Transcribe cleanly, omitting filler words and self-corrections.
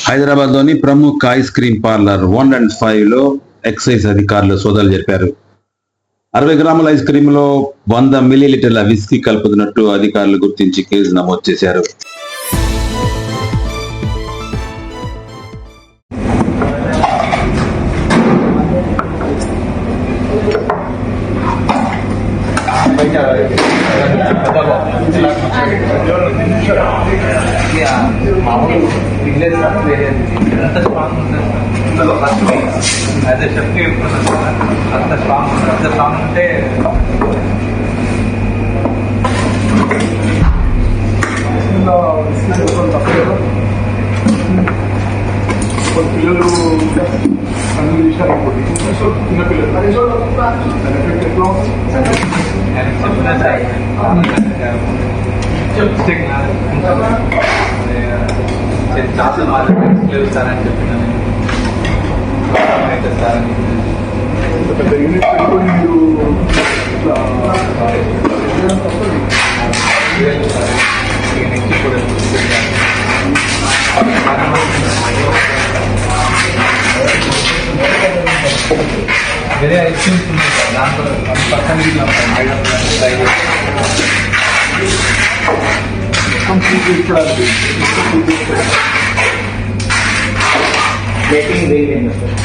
హైదరాబాద్లోని ప్రముఖ ice cream parlour 1&5 లో ఎక్సైజ్ అధికారులు సోదాలు జరిపారు. 60 గ్రాముల ఐస్ క్రీమ్ లో 100 మిల్లీలీటర్ల విస్కీ కలుపుతున్నట్టు అధికారులు గుర్తించి కేసు నమోదు చేశారు. మామూలు తినలేదు సార్, వేరే ఎంత స్ట్రాంగ్ ఉంటుంది ఫస్ట్ యాజ్ ఎ షెఫ్కి అంత స్ట్రాంగ్ ఉంటుంది. అంత స్ట్రాంగ్ ఉంటే పిల్లలు అన్ని విషయాలు చిన్నపిల్లలు ఎట్లా చెప్పినా సార్ చాలా లేదు సార్ అని చెప్పిన అయితే సార్ పెద్ద యూనిట్ పెట్టుకొని మీరు నెక్స్ట్ కూడా వేరే ఐస్ క్రీమ్స్ ఉన్నాయి సార్, దాంట్లో 1% ప్లేటింగ్ వేయండి సార్.